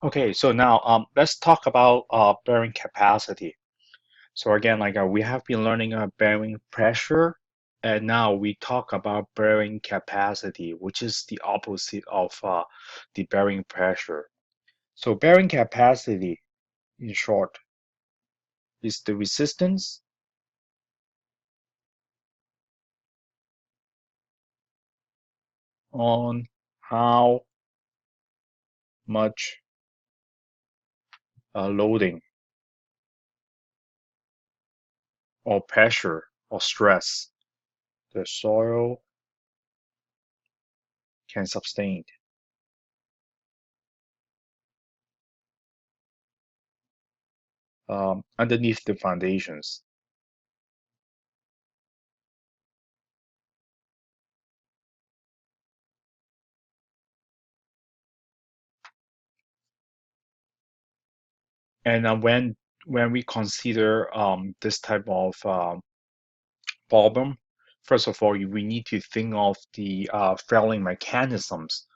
Okay, so now let's talk about bearing capacity. So again, we have been learning bearing pressure, and now we talk about bearing capacity, which is the opposite of the bearing pressure. So bearing capacity, in short, is the resistance on how much loading or pressure or stress the soil can sustain underneath the foundations. And when we consider this type of problem, first of all, we need to think of the failing mechanisms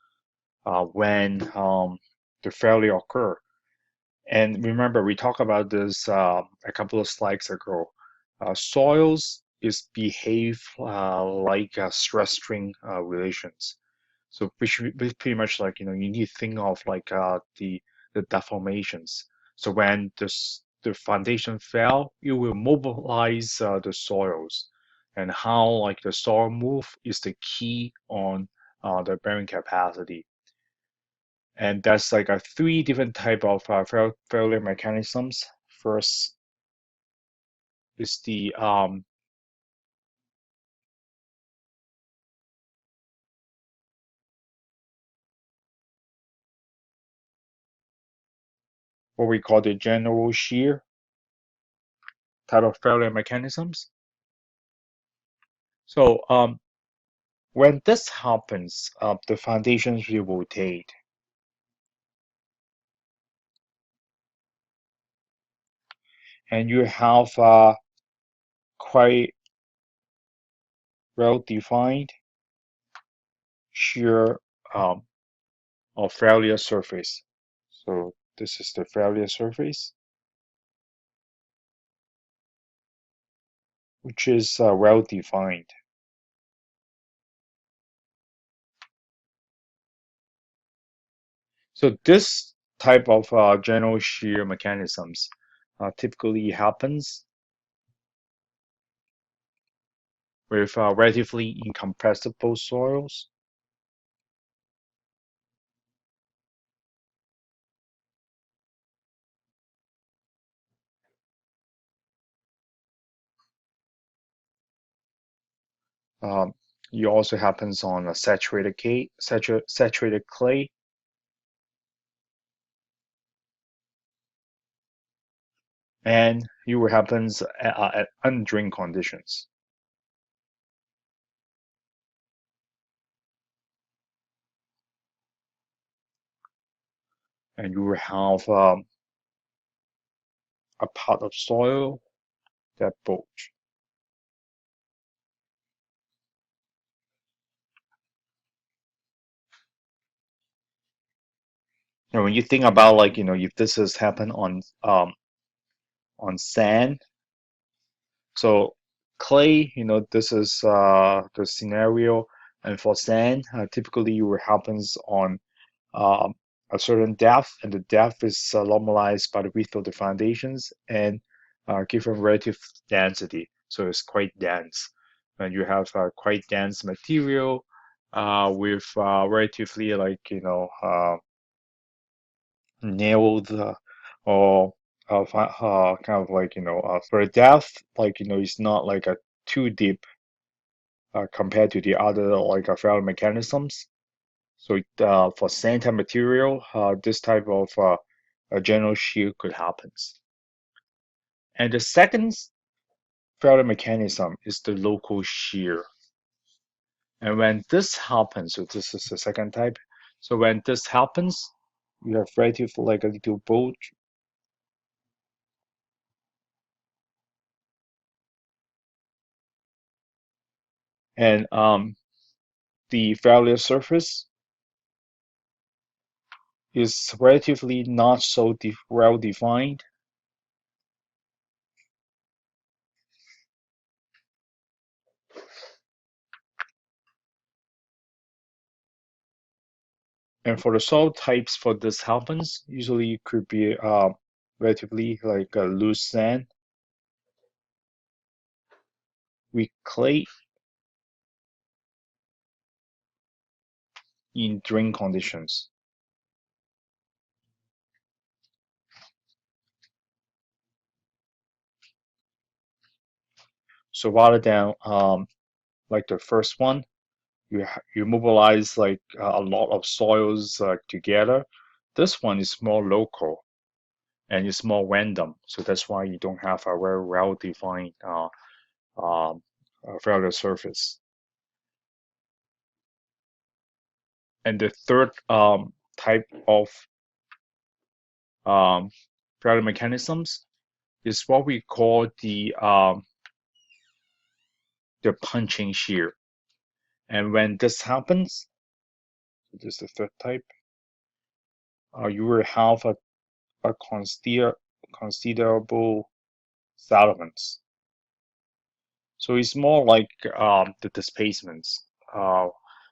when the failure occur. And remember, we talked about this a couple of slides ago. Soils is behave like stress string relations. So pretty much like you need to think of like the deformations. So when the foundation fell, you will mobilize the soils, and how like the soil move is the key on the bearing capacity. And that's like a three different type of failure mechanisms. First is the what we call the general shear type of failure mechanisms. So when this happens, the foundations will rotate, and you have quite well-defined shear um, or failure surface. So this is the failure surface, which is well-defined. So this type of general shear mechanisms typically happens with relatively incompressible soils. Um, it also happens on a saturated clay, and it will happens at undrained conditions. And you will have a part of soil that bulge. And when you think about like if this has happened on sand, so clay, this is the scenario, and for sand, typically it happens on um, a certain depth, and the depth is normalized by the width of the foundations and given relative density. So it's quite dense. And you have quite dense material with relatively like nailed or kind of like for a depth like it's not like a too deep compared to the other like failure mechanisms. So for sand type material, this type of a general shear could happen. And the second failure mechanism is the local shear. And when this happens, so this is the second type. So when this happens, you have relative like a little bulge, and the failure surface is relatively not so well defined. And for the soil types for this happens, usually it could be relatively like a loose sand, weak clay in drain conditions. So rather than like the first one, you mobilize like a lot of soils together. This one is more local and it's more random, so that's why you don't have a very well defined failure surface. And the third type of um, failure mechanisms is what we call the punching shear. And when this happens, this is the third type, you will have a considerable settlements. So it's more like the displacements.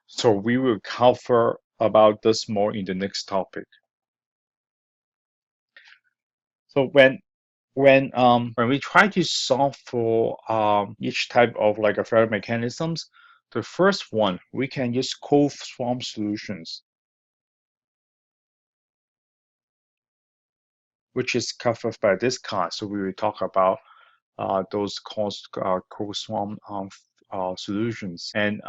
So we will cover about this more in the next topic. So when we try to solve for each type of like a failure mechanisms, the first one we can use cold swarm solutions, which is covered by this class. So we will talk about those cold swarm solutions. And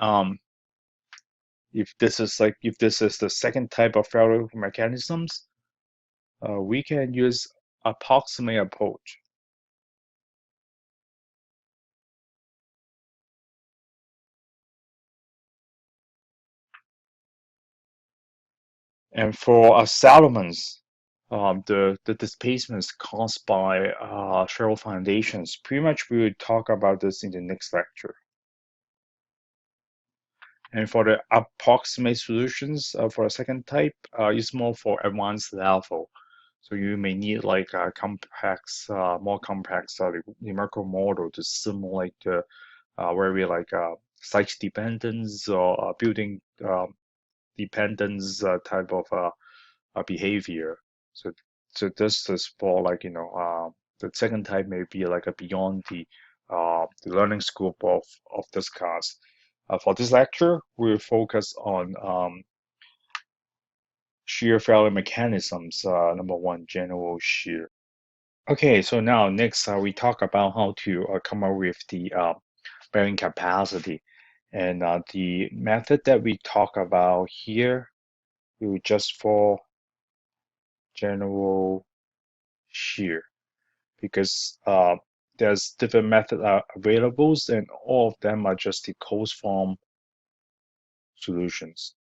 if this is the second type of failure mechanisms, we can use approximate approach. And for settlements, the displacements caused by shallow foundations, pretty much we will talk about this in the next lecture. And for the approximate solutions for a second type, it's more for advanced level. So you may need like a complex, more complex numerical model to simulate the very like site dependence or building dependence type of behavior. So so this is for like the second type may be like a beyond the learning scope of this class. For this lecture, we'll focus on shear failure mechanisms. Number one, general shear. Okay, so now next we talk about how to come up with the bearing capacity. And the method that we talk about here, we will just for general shear because there's different methods available and all of them are just the closed form solutions,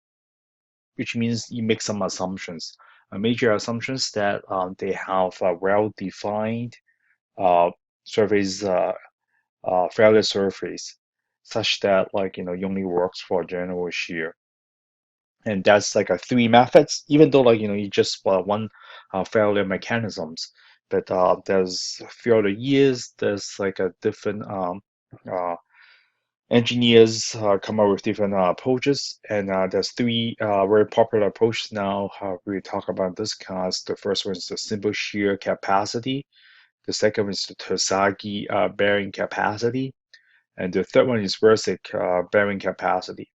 which means you make some assumptions. Major assumptions that they have a well-defined uh, surface failure surface such that like it only works for general shear. And that's like a three methods, even though like you just one failure mechanisms, but there's throughout the years there's like a different uh, engineers come up with different approaches, and there's three very popular approaches now. We talk about this class. The first one is the simple shear capacity. The second one is the Terzaghi bearing capacity, and the third one is Vesic bearing capacity.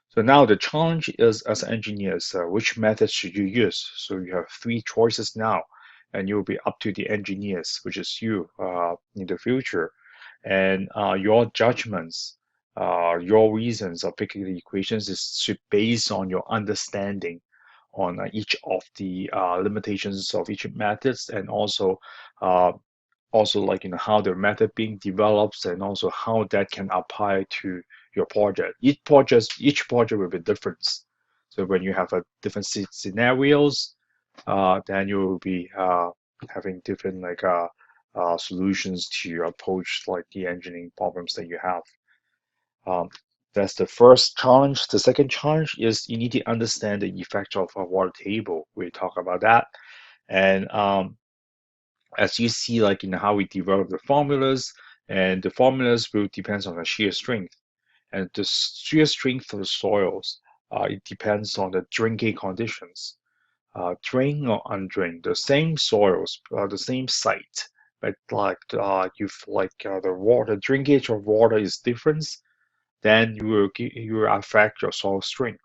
So now the challenge is as engineers, which method should you use? So you have three choices now, and it will be up to the engineers, which is you in the future, and your judgments, your reasons of picking the equations should based on your understanding on each of the limitations of each methods, and uh, also like how the method being developed and also how that can apply to your project. Each project will be different. So when you have a different scenarios, then you will be having different like solutions to approach like the engineering problems that you have. Um, That's the first challenge. The second challenge is you need to understand the effect of a water table. We talk about that. And as you see, like in how we develop the formulas, and the formulas will depend on the shear strength. And the shear strength of the soils, it depends on the drinking conditions. Drain or undrained, the same soils, the same site, but like if like the water drinkage of water is different, then you will affect your soil strength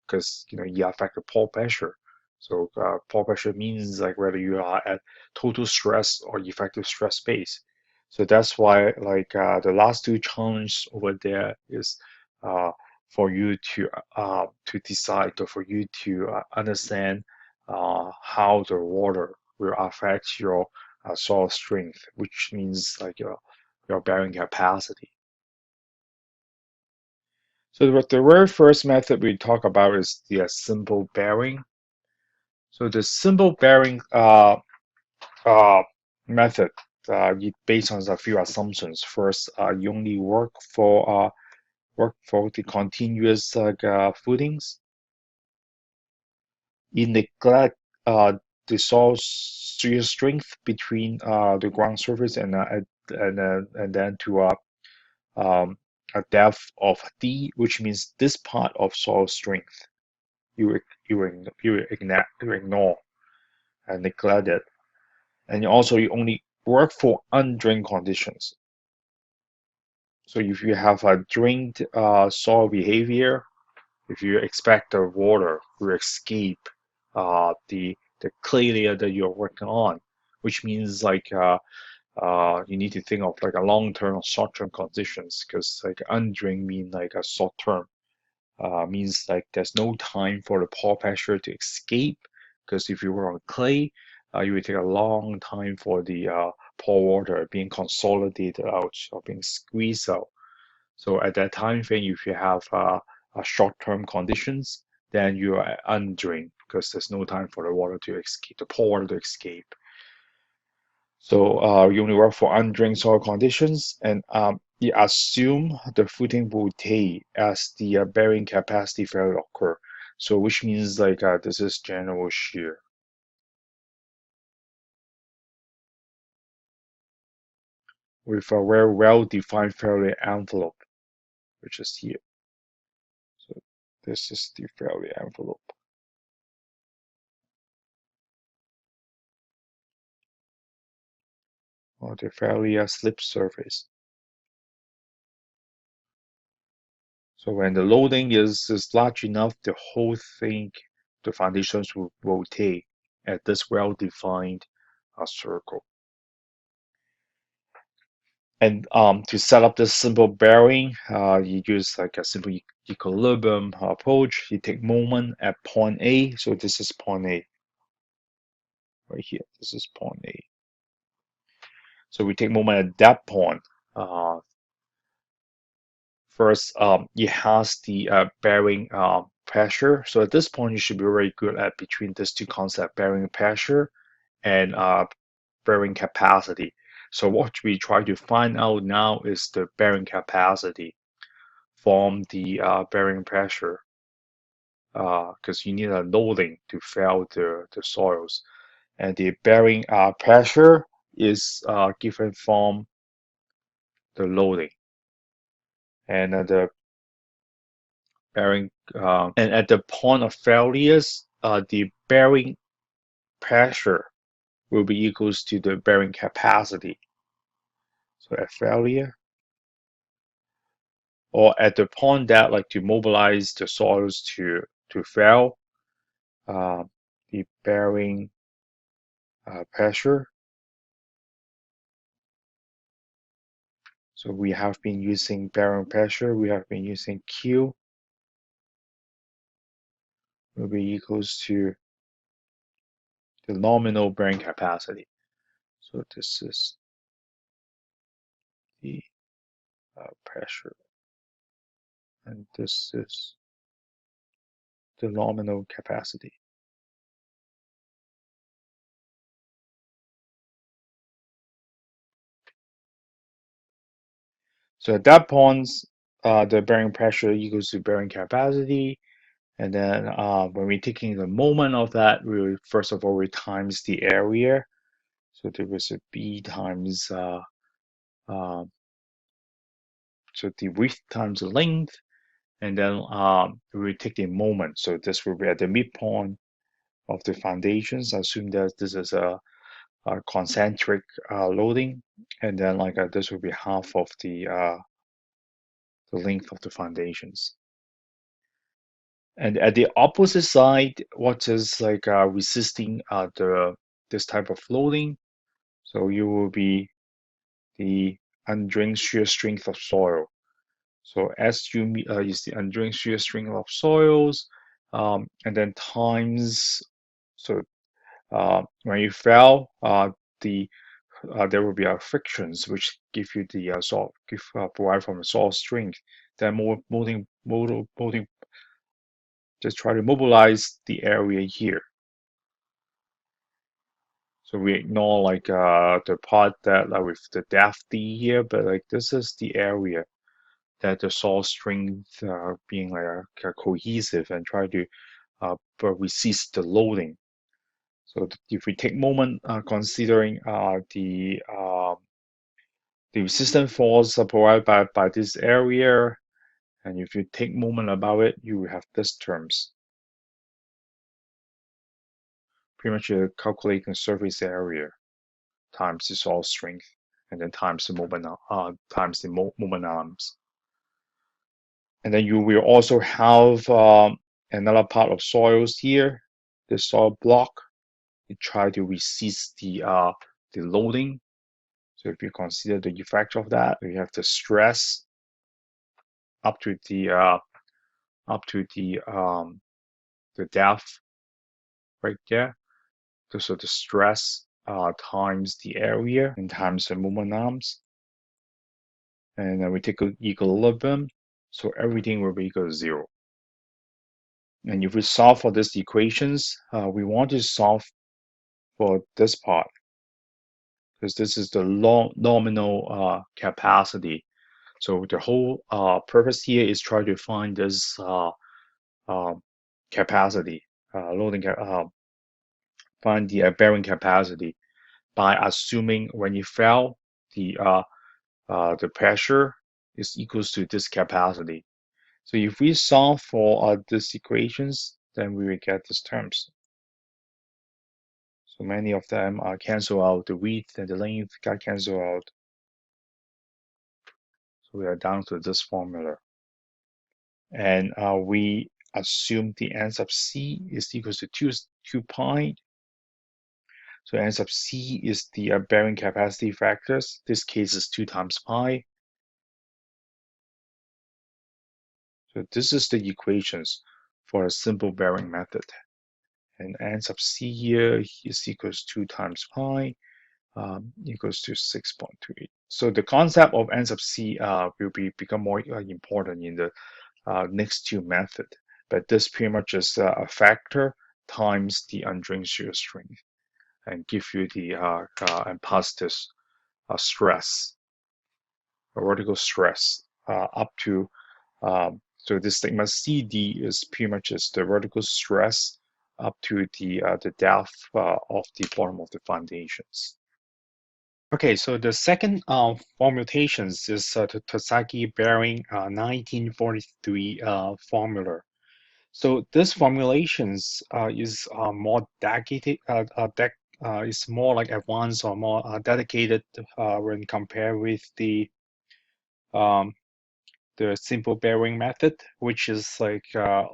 because you affect the pore pressure. So pore pressure means like whether you are at total stress or effective stress space. So that's why like the last two challenges over there is uh, for you to decide or for you to understand how the water will affect your soil strength, which means like your bearing capacity. So the very first method we talk about is the simple bearing. So the simple bearing uh, method, it based on a few assumptions. First, you only work for the continuous footings. You neglect the soil shear strength between the ground surface and then to um, a depth of D, which means this part of soil strength you ignore and neglect it. And also you only work for undrained conditions. So if you have a drained soil behavior, if you expect the water to escape the clay layer that you're working on, which means like you need to think of like a long-term or short-term conditions because like undrained mean like a short-term means like there's no time for the pore pressure to escape because if you were on clay, you would take a long time for the pore water being consolidated out or being squeezed out. So at that time frame, if you have a short-term conditions, then you are undrained because there's no time for the water to escape, the pore water to escape. So you only work for undrained soil conditions, and you assume the footing will take as the bearing capacity failure occur. So which means like this is general shear with a very well-defined failure envelope, which is here. So this is the failure envelope or the failure slip surface. So when the loading is large enough, the whole thing, the foundations will rotate at this well-defined circle. And to set up this simple bearing, you use like a simple equilibrium approach. You take moment at point A. So this is point A right here. This is point A. So we take moment at that point. Uh, First, it has the bearing pressure. So at this point, you should be very good at between these two concepts, bearing pressure and bearing capacity. So what we try to find out now is the bearing capacity from the bearing pressure because you need a loading to fill the soils. And the bearing pressure is given from the loading. And the bearing and at the point of failures, the bearing pressure will be equals to the bearing capacity. So at failure, or at the point that like to mobilize the soils to fail, uh, the bearing pressure. So we have been using bearing pressure. We have been using Q will be equals to the nominal bearing capacity. So this is the pressure, and this is the nominal capacity. So at that point, the bearing pressure equals to bearing capacity. And then when we're taking the moment of that, we first of all we times the area. So there was a B times uh, so the width times the length, and then we take the moment. So this will be at the midpoint of the foundations. Assume that this is a concentric loading, and then like this will be half of the length of the foundations. And at the opposite side, what is like resisting this type of loading? So you will be the undrained shear strength of soil. So SU is the undrained shear strength of soils, and then times. So when you fell, the there will be frictions which give you the provide from the soil strength. Then molding, just try to mobilize the area here. So we ignore like the part that with the depth D here, but like this is the area that the soil strength being like cohesive and try to resist the loading. So if we take moment considering the resistance force provided by this area, and if you take moment about it, you will have this terms. Pretty much you're calculating surface area times the soil strength, and then times the moment arms. And then you will also have another part of soils here, the soil block. You try to resist the loading. So if you consider the effect of that, you have the stress up to the depth right there. So the stress times the area and times the moment arms. And then we take an equilibrium. So everything will be equal to 0. And if we solve for these equations, we want to solve for this part because this is the nominal capacity. So the whole purpose here is try to find this capacity, find the bearing capacity by assuming when you fell, the pressure is equals to this capacity. So if we solve for these equations, then we will get these terms. So many of them cancel out. The width and the length got cancelled out. So we are down to this formula. And we assume the n sub c is equals to 2 pi. So n sub c is the bearing capacity factors. This case is 2 times pi. So this is the equations for a simple bearing method. And n sub c here is equals 2 times pi equals to 6.28. So the concept of n sub c will become more important in the next two method. But this pretty much is a factor times the undrained shear strength and give you the and pass this stress, a vertical stress up to so this sigma CD is pretty much just the vertical stress up to the depth of the bottom of the foundations. Okay, so the second formulations is the Terzaghi bearing 1943 formula. So this formulations is more dedicated, is more like advanced or more dedicated when compared with um, the simple bearing method, which is like a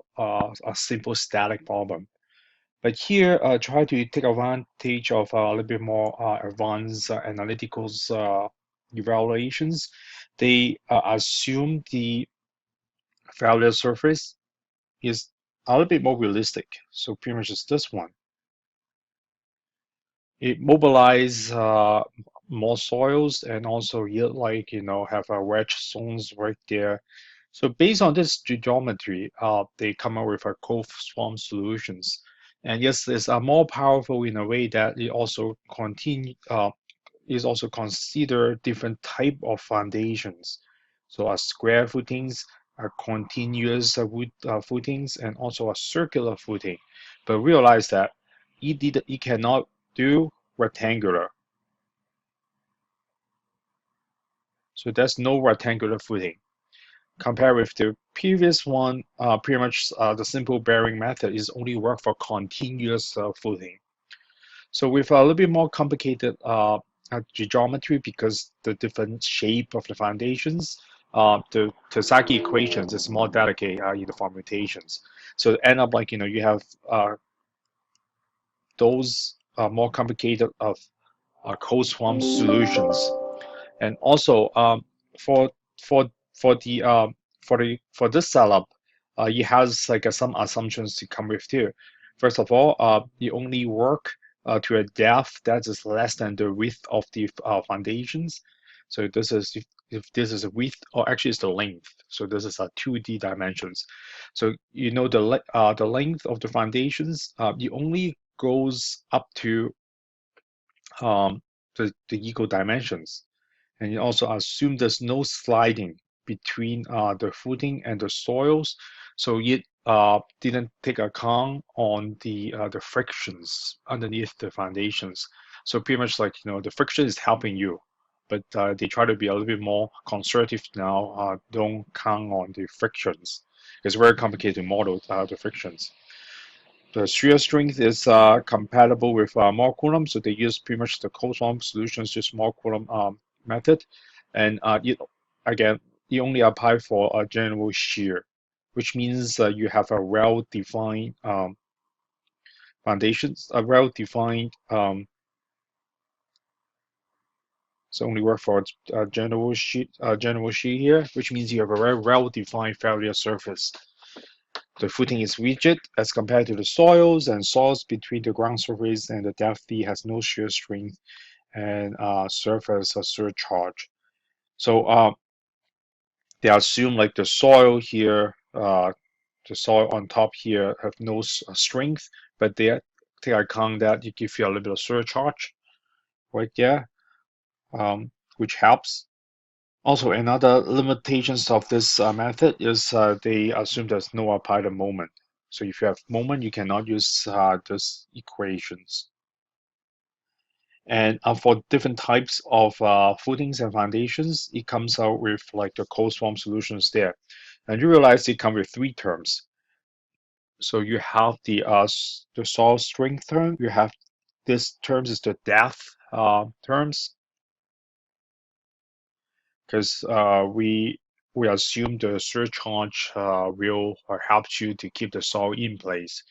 simple static problem. But here, try to take advantage of a little bit more advanced analytical evaluations. They assume the failure surface is a little bit more realistic. So pretty much it's this one. It mobilizes more soils and also like have a wedge zones right there. So based on this geometry, they come up with a cove swarm solutions. And yes, it's more powerful in a way that it also is also consider different type of foundations. So a square footings, a continuous footings, and also a circular footing. But realize that it cannot do rectangular. So there's no rectangular footing. Compared with the previous one, pretty much the simple bearing method is only work for continuous footing. So with a little bit more complicated geometry, because the different shape of the foundations, the Terzaghi equations is more delicate in the formulations. So end up like, you have those more complicated of cold swamp solutions. And also for for for the for this setup, it has like some assumptions to come with too. First of all, you only work to a depth that is less than the width of the foundations. So this is if this is a width, or actually it's the length. So this is a 2D dimensions. So the length of the foundations, it only goes up to the equal dimensions. And you also assume there's no sliding between the footing and the soils, so it didn't take account on the frictions underneath the foundations. So pretty much like, the friction is helping you, but they try to be a little bit more conservative now. Don't count on the frictions. It's very complicated to model the frictions. The shear strength is compatible with Moore Coulomb, so they use pretty much the Coulomb solutions, just Moore Coulomb method, and again, you only apply for a general shear, which means you have a well-defined foundations, a well-defined. So only work for general shear here, which means you have a very well-defined failure surface. The footing is rigid as compared to the soils between the ground surface and the depth D has no shear strength and surface a surcharge. So they assume like the soil here, the soil on top here have no strength, but they take account that you give you a little bit of surcharge right there, which helps. Also, another limitations of this method is they assume there's no applied moment. So if you have moment, you cannot use these equations. And for different types of footings and foundations, it comes out with like the cold swamp solutions there. And you realize it comes with three terms. So you have the soil strength term. You have this terms is the depth terms, because we assume the surcharge will help you to keep the soil in place.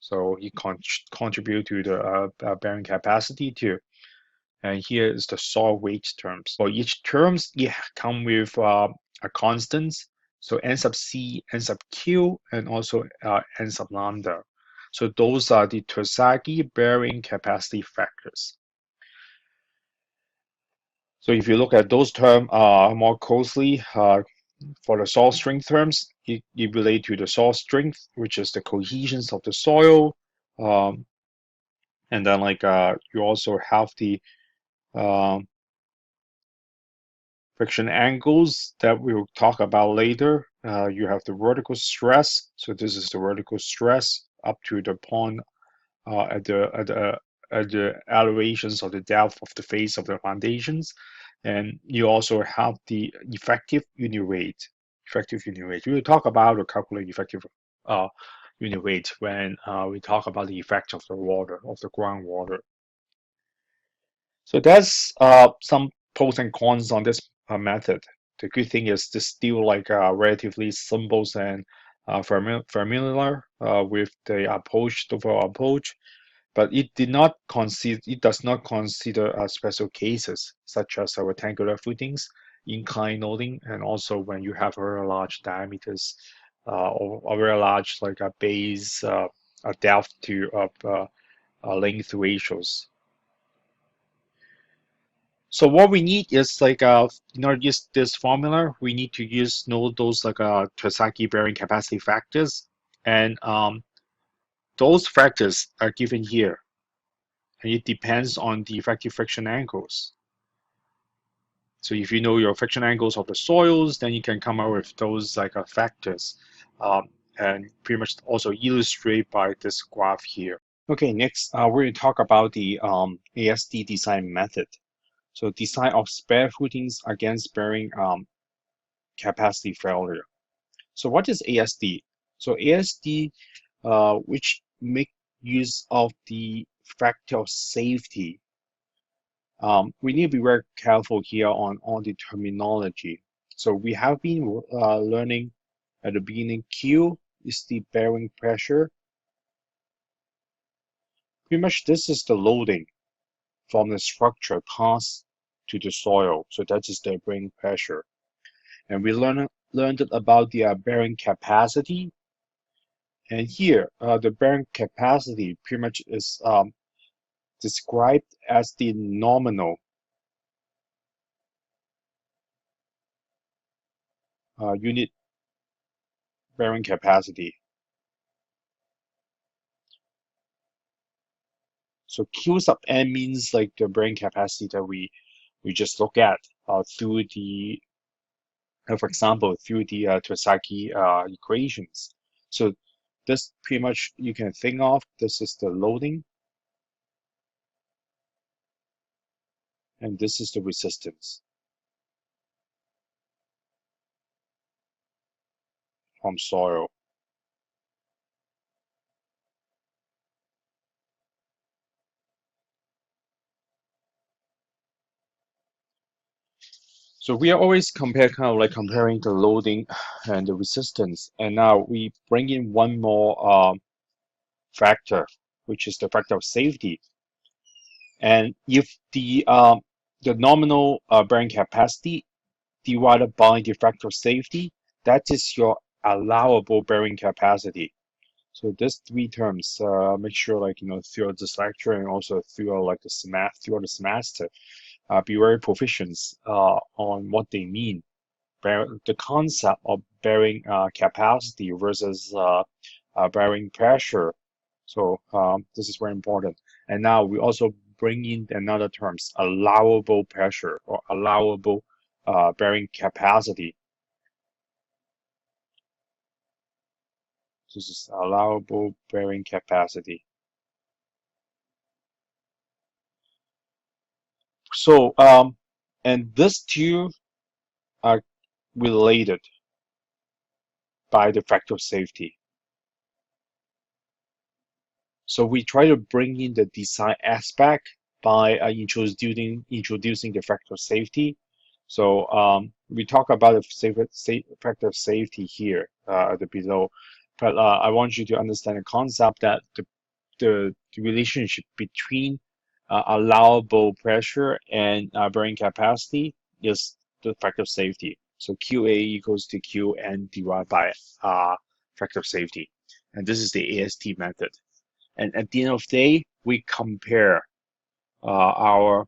So it contribute to the bearing capacity too. And here is the soil weight terms. For each terms, it come with a constant. So n sub c, n sub q, and also n sub lambda. So those are the Terzaghi bearing capacity factors. So if you look at those terms more closely, for the soil strength terms, it relate to the soil strength, which is the cohesions of the soil. And then like you also have the friction angles that we'll talk about later. You have the vertical stress. So this is the vertical stress up to the point at the elevations of the depth of the face of the foundations. And you also have the effective unit weight. We will talk about the calculate effective unit weight when we talk about the effect of the water, of the groundwater. So that's some pros and cons on this method. The good thing is this still like relatively simple and familiar with the approach, the overall approach, but it does not consider special cases such as rectangular footings, incline loading, and also when you have very large diameters or very large like a base a depth to length ratios. So what we need is like in order to use this formula, we need to know those like Terzaghi bearing capacity factors, and those factors are given here, and it depends on the effective friction angles. So if you know your friction angles of the soils, then you can come up with those like factors, um, and pretty much also illustrate by this graph here. Okay, next we're going to talk about the ASD design method. So design of spare footings against bearing capacity failure. So what is ASD? So ASD, which make use of the factor of safety. We need to be very careful here on the terminology. So we have been learning at the beginning, Q is the bearing pressure. Pretty much this is the loading from the structure passed to the soil. So that is the bearing pressure. And we learned about the bearing capacity. And here, the bearing capacity pretty much is described as the nominal unit bearing capacity. So Q sub n means like the bearing capacity that we just look at through the, for example, through the Terzaghi equations. So this pretty much you can think of, this is the loading, and this is the resistance from soil. So we are always comparing the loading and the resistance, and now we bring in one more factor, which is the factor of safety. And if the nominal bearing capacity divided by the factor of safety, that is your allowable bearing capacity. So these three terms, make sure throughout this lecture and also throughout throughout the semester, be very proficient on what they mean. The concept of bearing capacity versus bearing pressure. So this is very important. And now we also bring in another terms, allowable pressure or allowable bearing capacity. This is allowable bearing capacity. So and these two are related by the factor of safety. So we try to bring in the design aspect by introducing the factor of safety. So we talk about the factor of safety here at the below, but I want you to understand the concept that the relationship between allowable pressure and bearing capacity is the factor of safety. So QA equals to QN divided by factor of safety. And this is the AST method. And at the end of the day, we compare our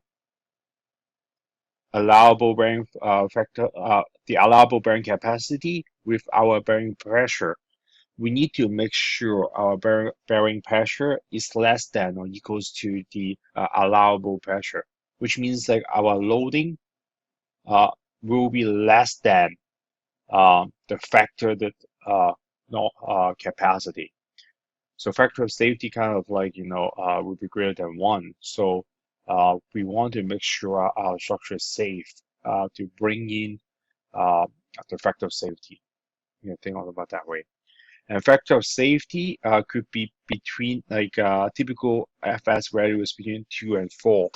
allowable bearing the allowable bearing capacity with our bearing pressure. We need to make sure our bearing pressure is less than or equals to the allowable pressure, which means like our loading will be less than the factor that no capacity. So factor of safety kind of will be greater than 1. So we want to make sure our structure is safe to bring in the factor of safety. You can think about that way. And factor of safety could be between typical FS values between 2 and 4,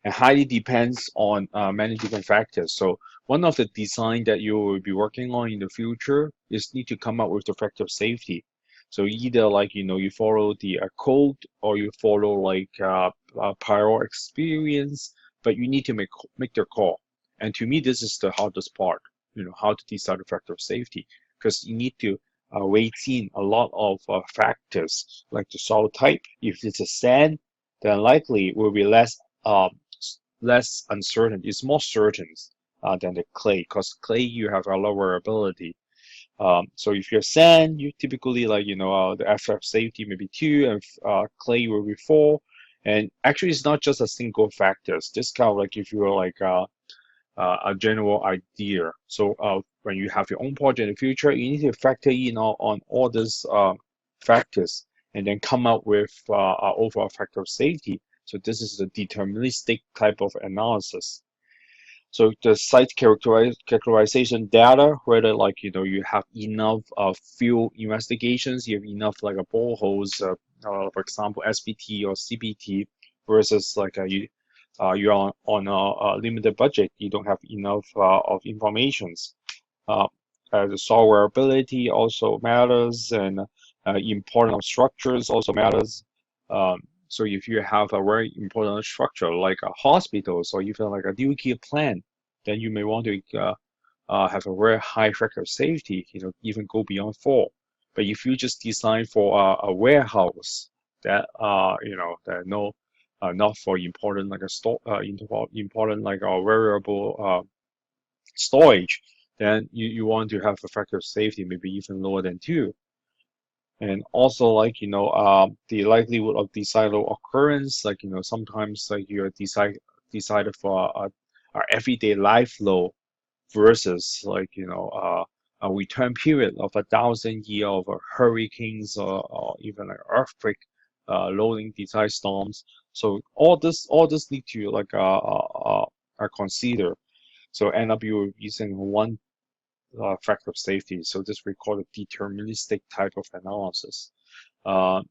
and highly depends on many different factors. So one of the design that you will be working on in the future is need to come up with the factor of safety. So either you follow the code or you follow prior experience, but you need to make the call. And to me, this is the hardest part. How to decide the factor of safety, because you need to weight in a lot of factors like the soil type. If it's a sand, then likely it will be less uncertain. It's more certain than the clay, because clay you have a lower ability. So if you're sand, you typically the FF safety maybe 2 and clay will be 4. And actually, it's not just a single factor. It's just kind of like if you're a general idea. So when you have your own project in the future, you need to factor in on all these factors and then come up with an overall factor of safety. So this is the deterministic type of analysis. So the site characterization data, whether like you have enough field investigations, you have enough like a boreholes, for example SPT or CPT, versus like you're on a limited budget, you don't have enough of informations. Uh, the software ability also matters, and importance of structures also matters. So if you have a very important structure like a hospital, or even like a nuclear plant, then you may want to have a very high factor of safety, even go beyond 4. But if you just design for a warehouse that that no not for important like a store important like a variable storage, then you want to have a factor of safety maybe even lower than 2. And also like the likelihood of decisive occurrence, like sometimes like you're decided for a everyday life flow versus like a return period of 1,000 years of hurricanes, or even like earthquake, loading decide storms. So all this need to like consider. So end up you using one factor of safety. So this we call a deterministic type of analysis. Uh,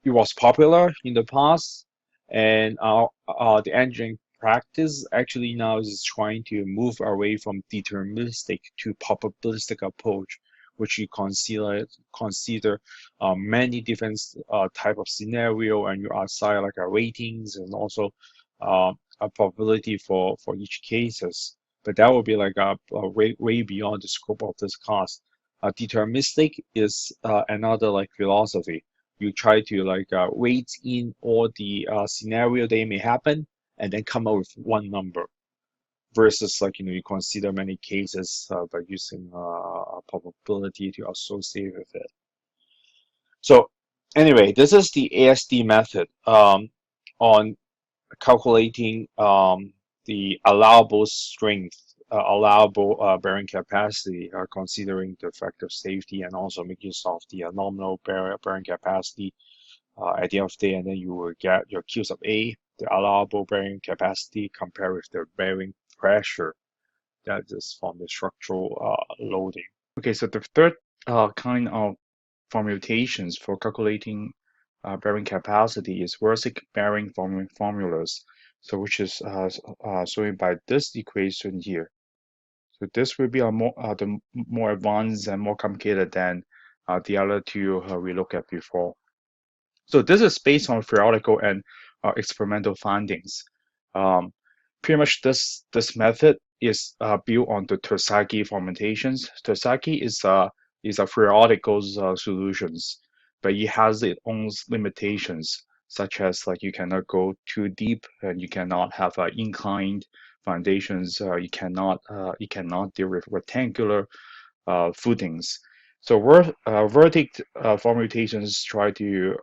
it was popular in the past, and the engineering practice actually now is trying to move away from deterministic to probabilistic approach, which you consider many different type of scenario, and you assign like a ratings and also a probability for each cases. But that would be like a way beyond the scope of this class. Deterministic is another like philosophy. You try to like weight in all the scenario that may happen and then come up with one number, versus like you consider many cases by using a probability to associate with it. So anyway, this is the ASD method on calculating the allowable strength, allowable bearing capacity, considering the factor of safety, and also making use of the nominal bearing capacity at the end of the day, and then you will get your Q sub A, the allowable bearing capacity, compared with the bearing pressure that is from the structural loading. Okay, so the third kind of formulations for calculating bearing capacity is Vesic bearing formulas. So which is shown by this equation here. So this will be the more advanced and more complicated than the other two we looked at before. So this is based on theoretical and experimental findings. Pretty much this method is built on the Terzaghi fermentations. Terzaghi is a theoretical solutions, but it has its own limitations, such as like you cannot go too deep and you cannot have inclined foundations. You cannot deal with rectangular footings. So vertic formulations try to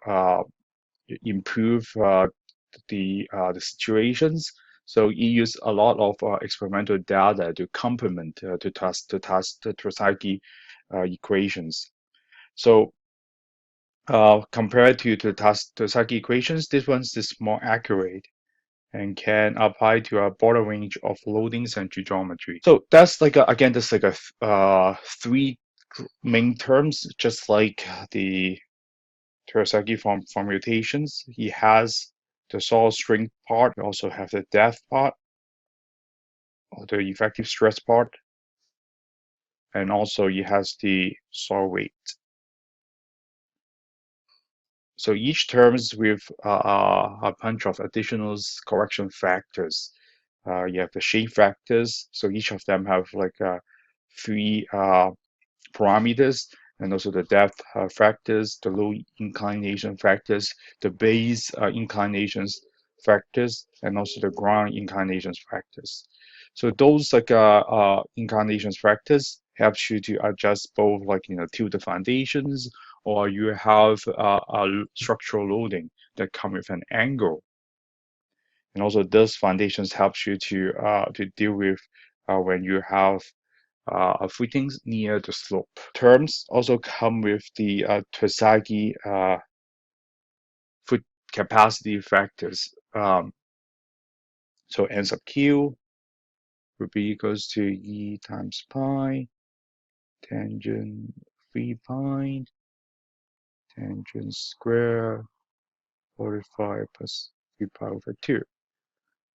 improve the situations. So you use a lot of experimental data to complement to test the Terzaghi equations. So compared to the Terzaghi equations, this one is more accurate and can apply to a broader range of loadings and geometry. So that's like again, that's like a three main terms, just like the Terzaghi formulations. He has the solid strength part, we also have the depth part, or the effective stress part, and also he has the soil weight. So each terms with a bunch of additional correction factors. You have the shape factors, so each of them have like 3 parameters, and also the depth factors, the low inclination factors, the base inclinations factors, and also the ground inclinations factors. So those like inclinations factors helps you to adjust both like to the foundations, or you have a structural loading that come with an angle. And also those foundations helps you to deal with when you have footings near the slope. Terms also come with the Terzaghi foot capacity factors. So n sub q would be equals to E times pi tangent 3 pi tangent square 45 plus 3 pi over 2.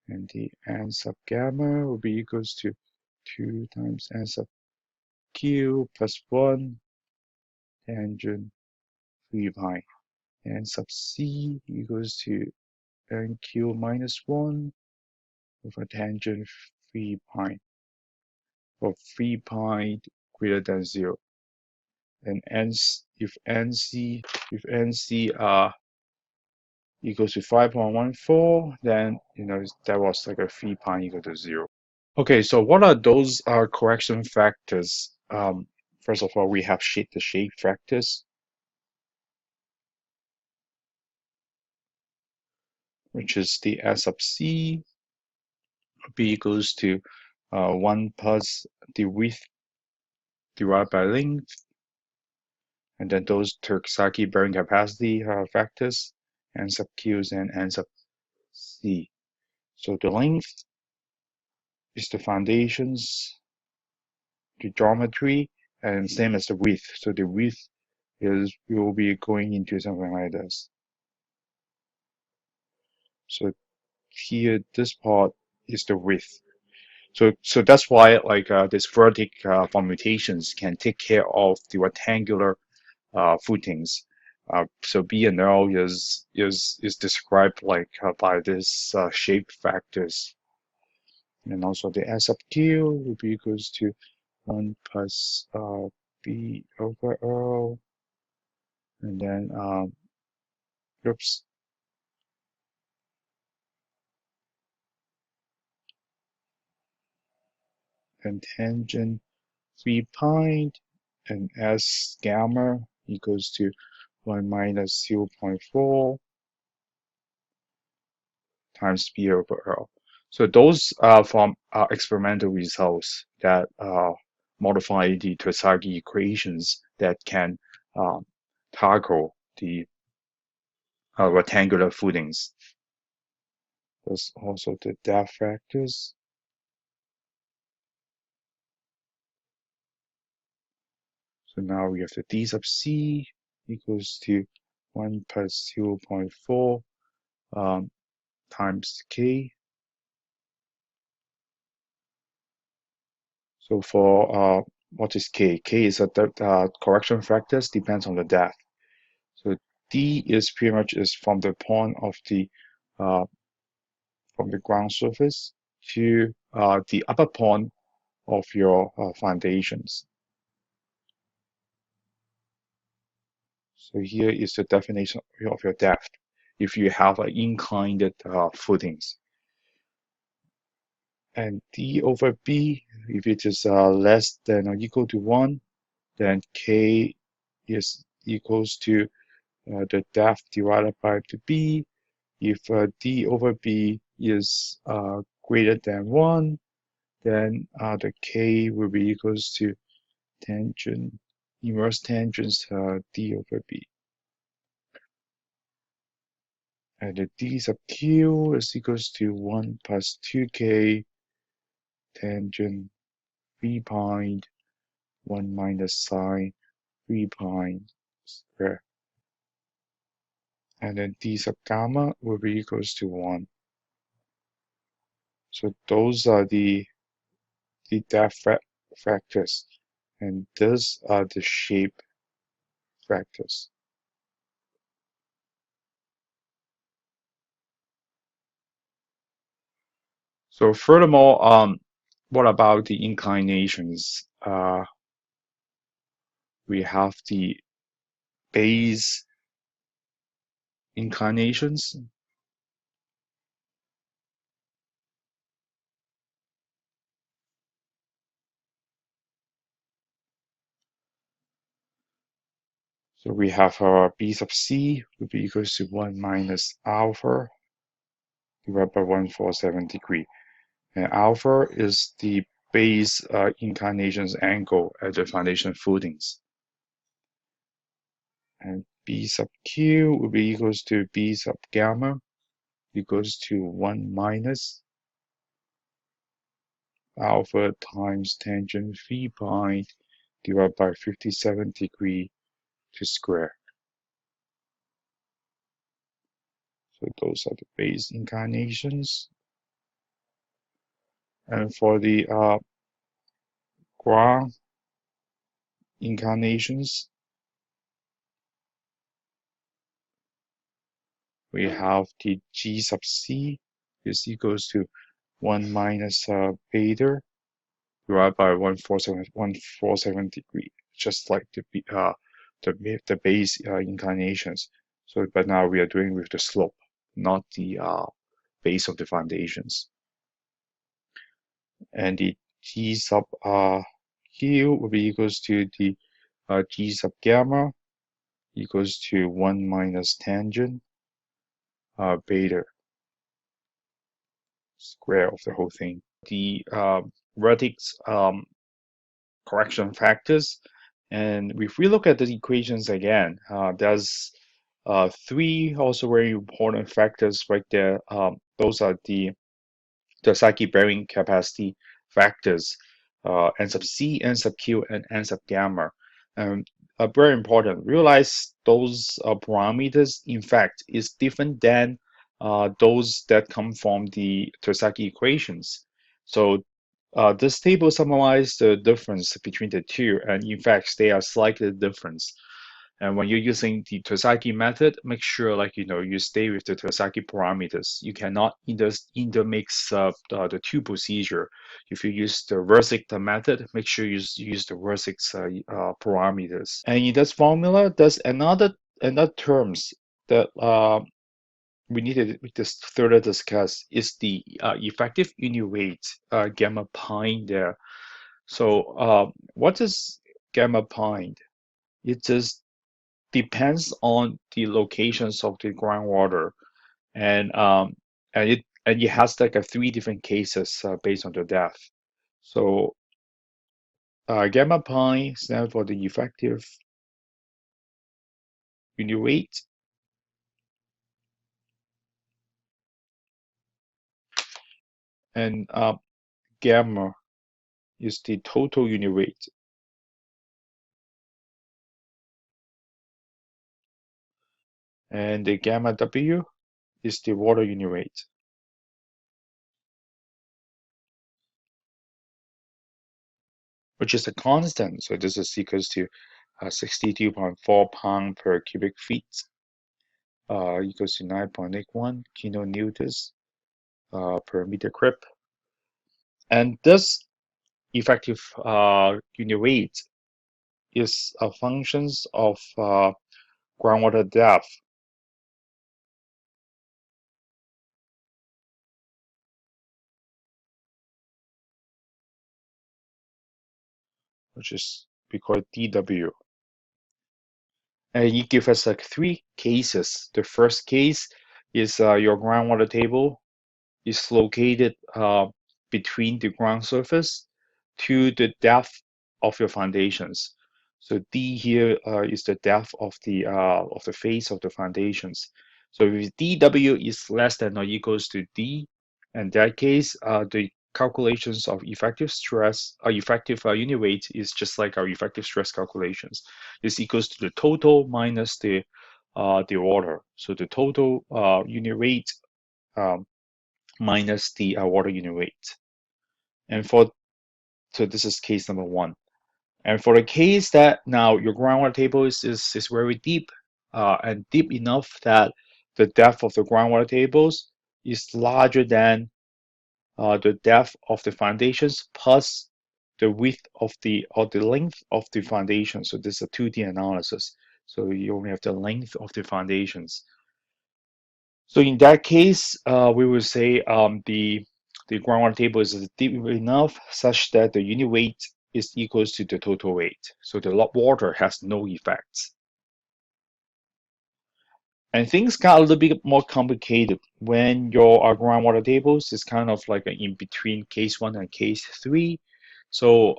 And the n sub gamma will be equals to 2 times n sub q plus 1 tangent 3 pi. N sub c equals to nq minus 1 over tangent 3 pi, or 3 pi greater than 0. And if nc equals to 5.14, then that was like a 3 pi equal to 0. Okay, so what are those correction factors? First of all, we have the shape factors, which is the S sub c b equals to 1 plus the width divided by length, and then those Terzaghi bearing capacity factors, n sub q's and n sub c. So the length is the foundations, the geometry, and same as the width. So the width will be going into something like this. So here, this part is the width. So that's why like this vertic formulations can take care of the rectangular footings. So B and L is described like by this shape factors, and also the S sub Q will be equals to 1 plus B over L, and then oops, and tangent 3 pi, and S gamma equals to 1 minus 0.4 times B over L. So those are from experimental results that modify the Terzaghi equations that can tackle the rectangular footings. There's also the depth factors. So now we have the D sub C equals to 1 plus 0.4 times K. So for what is K? K is a correction factors, depends on the depth. So D is pretty much is from the point of the from the ground surface to the upper point of your foundations. So here is the definition of your depth if you have inclined footings. And D over B, if it is less than or equal to 1, then K is equals to the depth divided by the B. If D over B is greater than 1, then the K will be equals to tangent, inverse tangents D over B. And the D sub Q is equals to 1 plus 2K tangent 3 pi 1 minus sine 3 pi square. And then D sub gamma will be equals to 1. So those are the depth factors, and these are the shape factors. So furthermore, what about the inclinations? We have the base inclinations. So we have our B sub C will be equals to 1 minus alpha divided by 147 degree. And alpha is the base inclinations angle at the foundation footings. And B sub Q will be equals to B sub gamma equals to 1 minus alpha times tangent phi pi divided by 57 degree to square. So those are the base inclinations. And for the ground inclinations, we have the G sub C is equals to 1 minus beta divided by 147 degree, just like the base inclinations. So, but now we are doing with the slope, not the base of the foundations. And the G sub Q will be equals to the G sub gamma equals to 1 minus tangent beta square of the whole thing. The vertex correction factors, and if we look at the equations again, there's three also very important factors right there. Those are the Terzaghi bearing capacity factors, n sub c, n sub q, and n sub gamma. Very important. Realize those parameters, in fact, is different than those that come from the Terzaghi equations. So this table summarizes the difference between the two, and in fact, they are slightly different. And when you're using the Terzaghi method, make sure you stay with the Terzaghi parameters. You cannot intermix the two procedure. If you use the Vesic method, make sure you use the Vesic parameters. And in this formula, there's another terms that we need to just further discuss is the effective unit weight gamma pi there. So what is gamma pi? It just depends on the locations of the groundwater, and it has like three different cases based on the depth. So gamma pi stands for the effective unit weight, and gamma is the total unit weight. And the gamma W is the water unit weight. Which is a constant. So this is equals to 62.4 pound per cubic feet, equals to 9.81 kilonewtons per meter cube. And this effective unit weight is a function of groundwater depth, which is we call it DW. And it gives us like three cases. The first case is your groundwater table is located between the ground surface to the depth of your foundations. So D here is the depth of the face of the foundations. So if dW is less than or equals to D, in that case, the calculations of effective stress, effective unit weight is just like our effective stress calculations. It's equals to the total minus the water. So the total unit weight minus the water unit weight. And so this is case number one. And for the case that now your groundwater table is very deep and deep enough that the depth of the groundwater tables is larger than the depth of the foundations plus the width of the length of the foundation. So this is a 2D analysis. So you only have the length of the foundations. So in that case, we will say the groundwater table is deep enough such that the unit weight is equals to the total weight. So the water has no effects. And things got a little bit more complicated when your groundwater tables is kind of like in between case 1 and case 3. So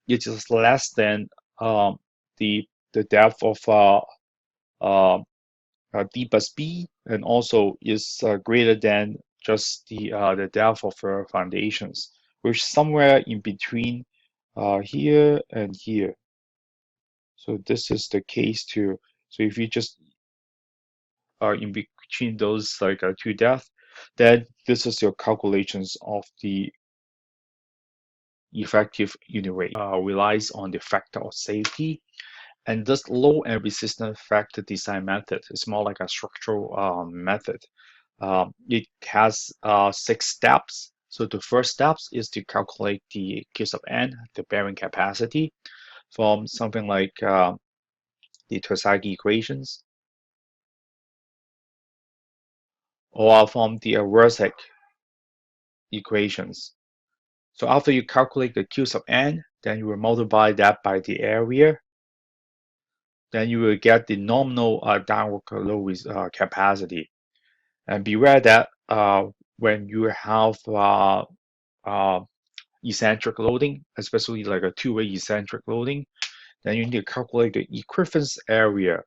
it is less than um, the depth of uh, D plus B, and also is greater than just the depth of foundations, which is somewhere in between here and here. So this is the case too. So if you just are in between those like two depths, then this is your calculations of the effective unit rate. Relies on the factor of safety. And this low and resistant factor design method is more like a structural method. It has 6 steps. So the first steps is to calculate the Q sub n, the bearing capacity, from something like the Terzaghi equations, or from the Vesic equations. So after you calculate the Q sub n, then you will multiply that by the area. Then you will get the nominal downward load capacity. And beware that when you have uh, eccentric loading, especially like a two-way eccentric loading, then you need to calculate the equivalence area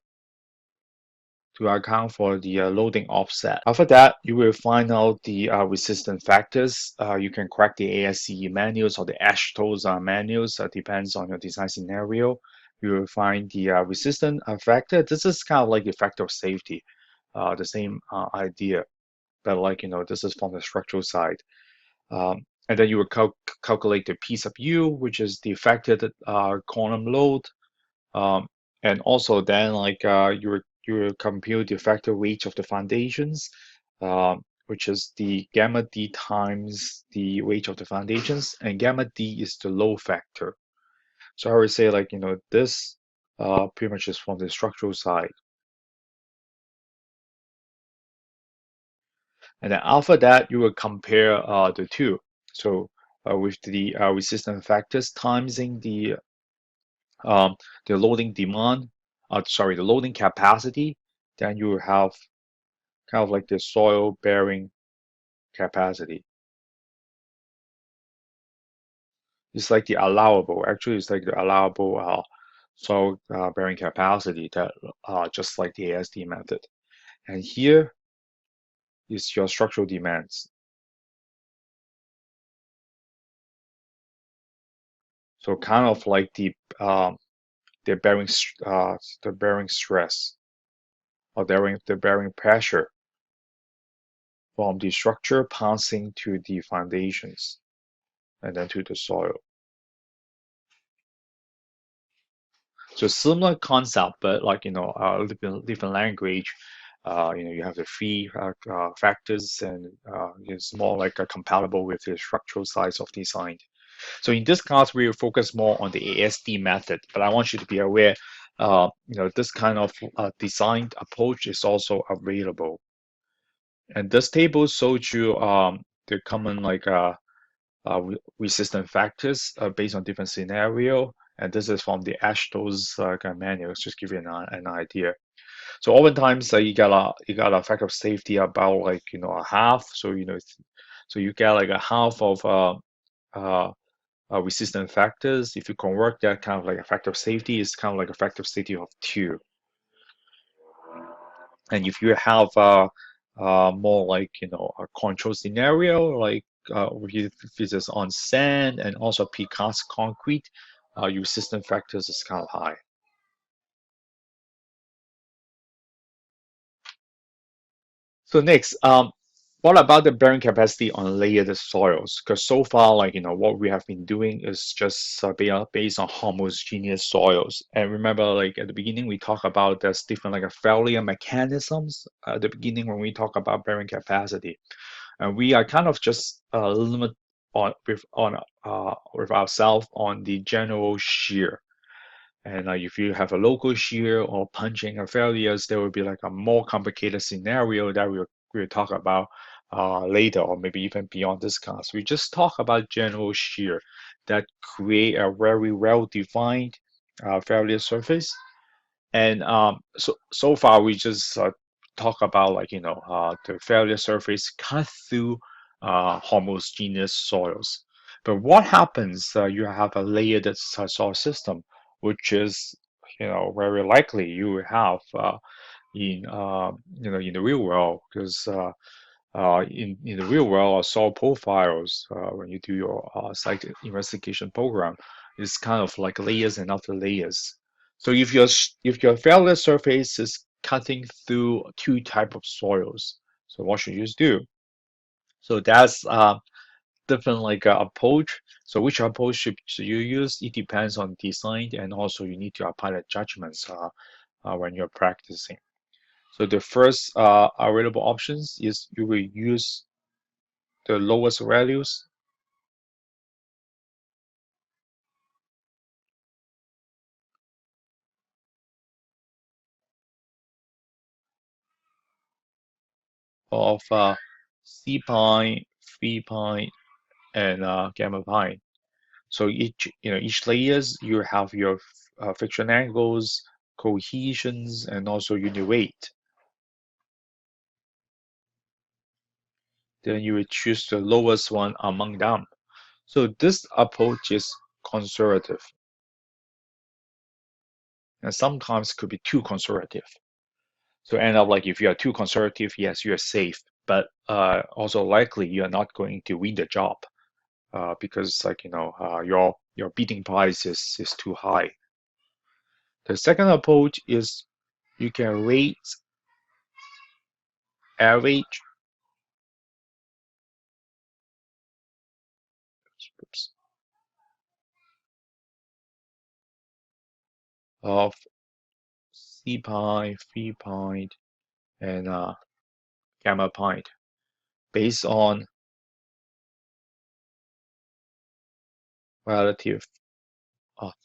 to account for the loading offset. After that, you will find out the resistance factors. You can crack the ASCE manuals or the ASHTOS manuals, depends on your design scenario. You will find the resistance factor. This is kind of like the factor of safety, the same idea, but like, this is from the structural side. And then you will calculate the P sub U, which is the affected column load. Um, and also then like you will compute the effective weight of the foundations, which is the gamma D times the weight of the foundations, and gamma D is the load factor. So I would say like, this pretty much is from the structural side. And then after that, you will compare the two. So with the resistance factors timesing um, the loading demand, the loading capacity, then you will have kind of like the soil bearing capacity. It's like the allowable, actually, it's like the allowable soil bearing capacity that just like the ASD method. And here is your structural demands. So kind of like the bearing stress, or the bearing pressure from the structure passing to the foundations and then to the soil. So similar concept, but like, different language. You have the three factors, and it's more like compatible with the structural size of design. So in this class, we will focus more on the ASD method, but I want you to be aware, this kind of designed approach is also available. And this table shows you the common like resistant factors based on different scenario. And this is from the ASHTOS manuals, just give you an idea. So oftentimes you got a factor of safety about like a half. So so you get like a half of uh, resistant factors. If you convert that kind of like a factor of safety, it's kind of like a factor of safety of 2. And if you have more like a control scenario, like if this is on sand and also precast concrete, your resistance factors is kind of high. So next, what about the bearing capacity on layered soils? Because so far, like what we have been doing is just based on homogeneous soils. And remember, like at the beginning, we talked about there's different like failure mechanisms at the beginning when we talk about bearing capacity, and we are kind of just limit with ourselves on the general shear. And if you have a local shear or punching or failures, there will be like a more complicated scenario that we'll talk about later, or maybe even beyond this class. We just talk about general shear that create a very well-defined failure surface. And so far we just talk about like the failure surface cut through homogeneous soils. But what happens? You have a layered soil system, which is very likely you will have in in the real world, because in the real world, soil profiles, when you do your site investigation program, is kind of like layers and after layers. So if your failure surface is cutting through two type of soils, so what should you do? So that's different like approach. So which approach should you use? It depends on design, and also you need to apply the judgments when you're practicing. So the first available options is you will use the lowest values of C pine, phi pine, and gamma pine. So each layers you have your friction angles, cohesions, and also unit weight. Then you will choose the lowest one among them. So this approach is conservative, and sometimes could be too conservative. So end up like if you are too conservative, yes, you are safe, but also likely you are not going to win the job because like your bidding price is too high. The second approach is you can rate average oops, of C pi, phi pi, and gamma pi based on relative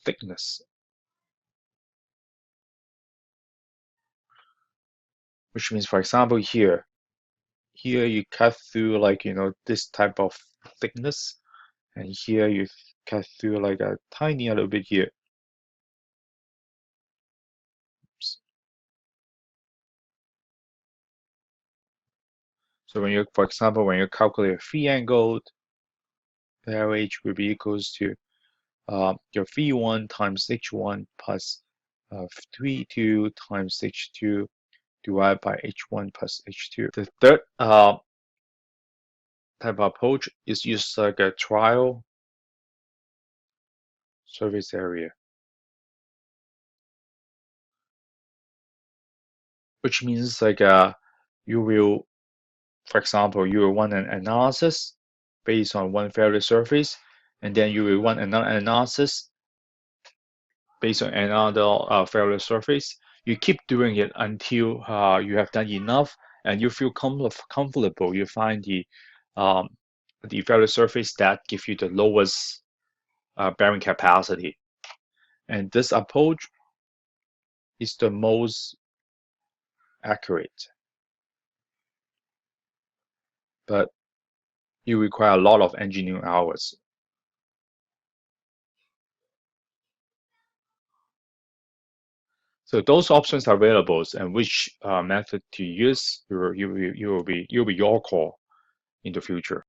thickness, which means, for example, here you cut through like this type of thickness, and here you cut through like a tiny little bit here. Oops. So when you, for example, when you calculate a phi angle, the average will be equals to your phi1 times h1 plus 3 2 times h2 divided by h1 plus h2. The third type of approach is use like a trial surface area, which means like you will, for example, you will run an analysis based on one failure surface, and then you will run another analysis based on another failure surface. You keep doing it until you have done enough and you feel comfortable. You find the failure surface that gives you the lowest bearing capacity. And this approach is the most accurate, but you require a lot of engineering hours. So those options are available, and which method to use, you'll be your call in the future.